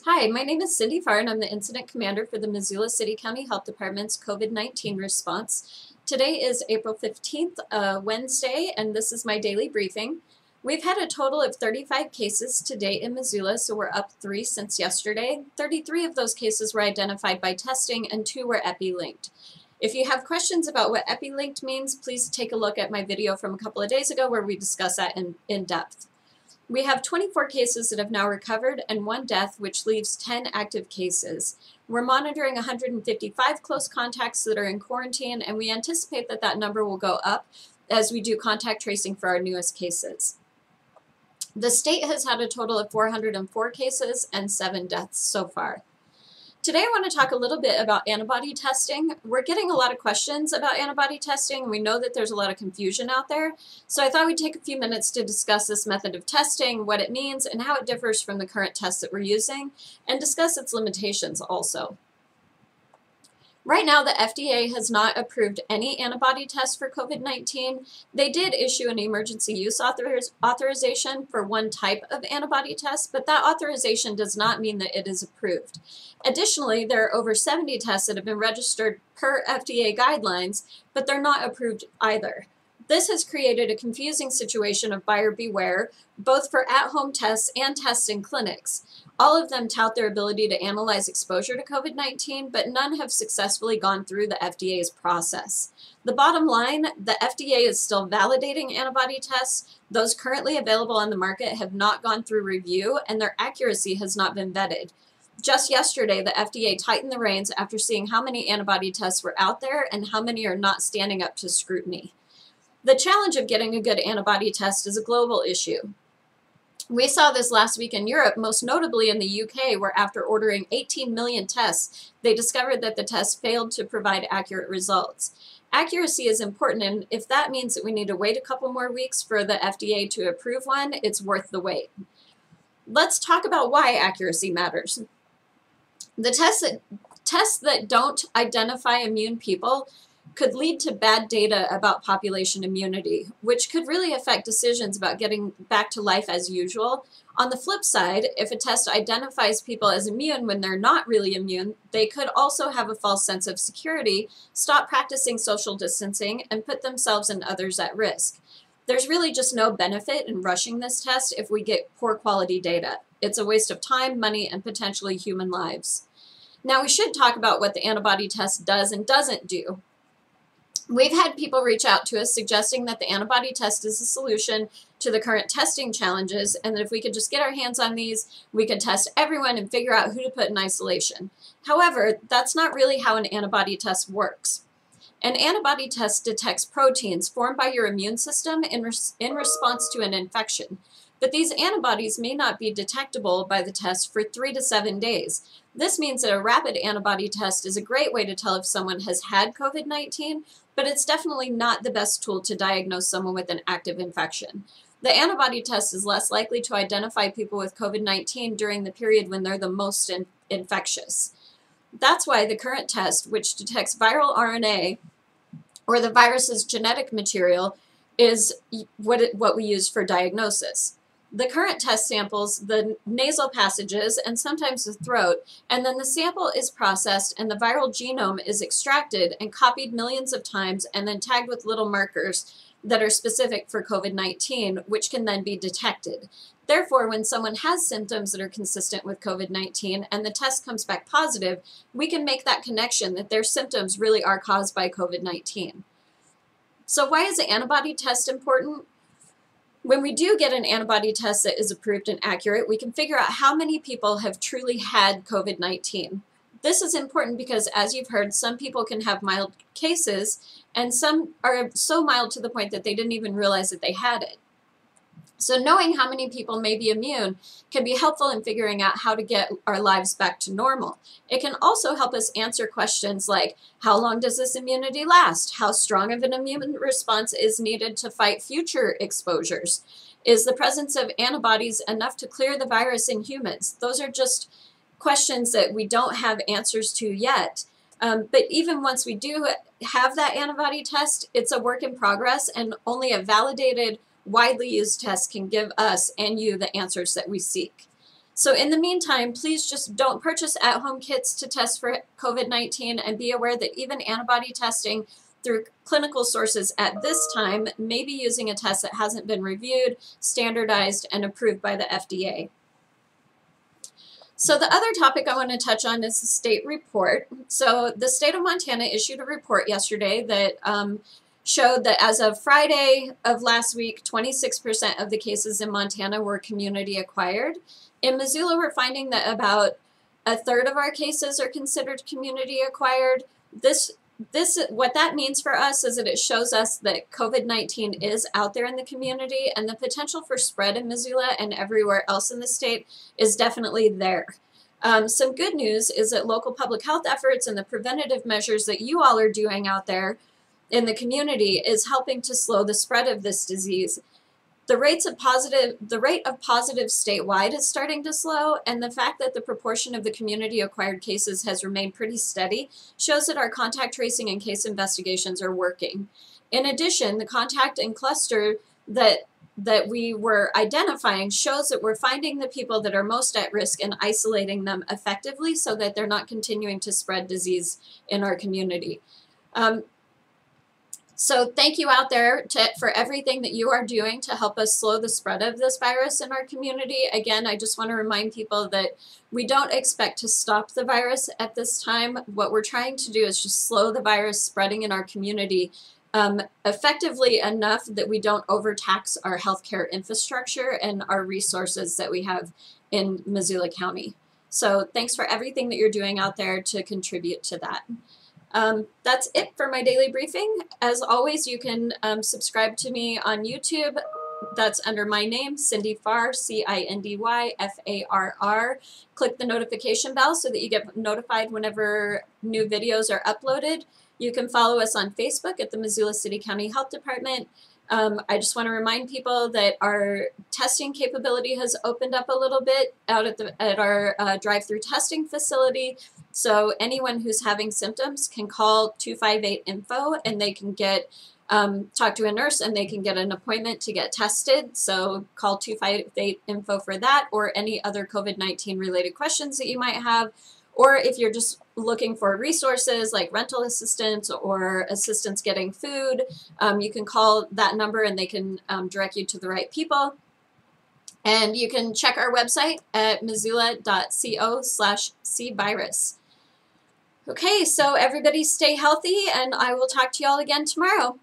Hi, my name is Cindy Farr, and I'm the Incident Commander for the Missoula County Health Department's COVID-19 response. Today is April 15th, Wednesday, and this is my daily briefing. We've had a total of 35 cases to date in Missoula, so we're up 3 since yesterday. 33 of those cases were identified by testing, and 2 were epi-linked. If you have questions about what epi-linked means, please take a look at my video from a couple of days ago where we discuss that in depth. We have 24 cases that have now recovered and 1 death, which leaves 10 active cases. We're monitoring 155 close contacts that are in quarantine, and we anticipate that that number will go up as we do contact tracing for our newest cases. The state has had a total of 404 cases and 7 deaths so far. Today I want to talk a little bit about antibody testing. We're getting a lot of questions about antibody testing. We know that there's a lot of confusion out there, so I thought we'd take a few minutes to discuss this method of testing, what it means, and how it differs from the current tests that we're using, and discuss its limitations also. Right now, the FDA has not approved any antibody tests for COVID-19. They did issue an emergency use authorization for 1 type of antibody test, but that authorization does not mean that it is approved. Additionally, there are over 70 tests that have been registered per FDA guidelines, but they're not approved either. This has created a confusing situation of buyer beware, both for at-home tests and tests in clinics. All of them tout their ability to analyze exposure to COVID-19, but none have successfully gone through the FDA's process. The bottom line, the FDA is still validating antibody tests. Those currently available on the market have not gone through review, and their accuracy has not been vetted. Just yesterday, the FDA tightened the reins after seeing how many antibody tests were out there and how many are not standing up to scrutiny. The challenge of getting a good antibody test is a global issue. We saw this last week in Europe, most notably in the UK, where after ordering 18 million tests, they discovered that the tests failed to provide accurate results. Accuracy is important, and if that means that we need to wait a couple more weeks for the FDA to approve one, it's worth the wait. Let's talk about why accuracy matters. The tests that don't identify immune people could lead to bad data about population immunity, which could really affect decisions about getting back to life as usual. On the flip side, if a test identifies people as immune when they're not really immune, they could also have a false sense of security, stop practicing social distancing, and put themselves and others at risk. There's really just no benefit in rushing this test if we get poor quality data. It's a waste of time, money, and potentially human lives. Now, we should talk about what the antibody test does and doesn't do. We've had people reach out to us suggesting that the antibody test is a solution to the current testing challenges, and that if we could just get our hands on these, we could test everyone and figure out who to put in isolation. However, that's not really how an antibody test works. An antibody test detects proteins formed by your immune system in response to an infection. But these antibodies may not be detectable by the test for 3 to 7 days. This means that a rapid antibody test is a great way to tell if someone has had COVID-19, but it's definitely not the best tool to diagnose someone with an active infection. The antibody test is less likely to identify people with COVID-19 during the period when they're the most infectious. That's why the current test, which detects viral RNA, or the virus's genetic material, is what we use for diagnosis. The current test samples the nasal passages and sometimes the throat, and then the sample is processed and the viral genome is extracted and copied millions of times and then tagged with little markers that are specific for COVID-19, which can then be detected. Therefore, when someone has symptoms that are consistent with COVID-19 and the test comes back positive, we can make that connection that their symptoms really are caused by COVID-19. So why is the antibody test important? When we do get an antibody test that is approved and accurate, we can figure out how many people have truly had COVID-19. This is important because, as you've heard, some people can have mild cases, and some are so mild to the point that they didn't even realize that they had it. So knowing how many people may be immune can be helpful in figuring out how to get our lives back to normal. It can also help us answer questions like, how long does this immunity last? How strong of an immune response is needed to fight future exposures? Is the presence of antibodies enough to clear the virus in humans? Those are just questions that we don't have answers to yet. But even once we do have that antibody test, it's a work in progress, and only a validated, widely used test can give us and you the answers that we seek. So in the meantime, please just don't purchase at-home kits to test for COVID-19, and be aware that even antibody testing through clinical sources at this time may be using a test that hasn't been reviewed, standardized, and approved by the FDA. So the other topic I want to touch on is the state report. So the state of Montana issued a report yesterday that showed that as of Friday of last week, 26% of the cases in Montana were community acquired. In Missoula, we're finding that about a third of our cases are considered community acquired. What that means for us is that it shows us that COVID-19 is out there in the community, and the potential for spread in Missoula and everywhere else in the state is definitely there. Some good news is that local public health efforts and the preventative measures that you all are doing out there in the community is helping to slow the spread of this disease. The rate of positive statewide is starting to slow, and the fact that the proportion of the community-acquired cases has remained pretty steady shows that our contact tracing and case investigations are working. In addition, the contact and cluster that we were identifying shows that we're finding the people that are most at risk and isolating them effectively so that they're not continuing to spread disease in our community. So thank you out there for everything that you are doing to help us slow the spread of this virus in our community. Again, I just want to remind people that we don't expect to stop the virus at this time. What we're trying to do is just slow the virus spreading in our community effectively enough that we don't overtax our healthcare infrastructure and our resources that we have in Missoula County. So thanks for everything that you're doing out there to contribute to that. That's it for my daily briefing. As always, you can subscribe to me on YouTube. That's under my name, Cindy Farr, CINDYFARR. Click the notification bell so that you get notified whenever new videos are uploaded. You can follow us on Facebook at the Missoula City County Health Department. I just want to remind people that our testing capability has opened up a little bit out at our drive-through testing facility. So anyone who's having symptoms can call 258-INFO, and they can get talk to a nurse, and they can get an appointment to get tested. So call 258-INFO for that, or any other COVID-19 related questions that you might have. Or if you're just looking for resources like rental assistance or assistance getting food, you can call that number and they can direct you to the right people. And you can check our website at missoula.co/cvirus. Okay, so everybody stay healthy, and I will talk to you all again tomorrow.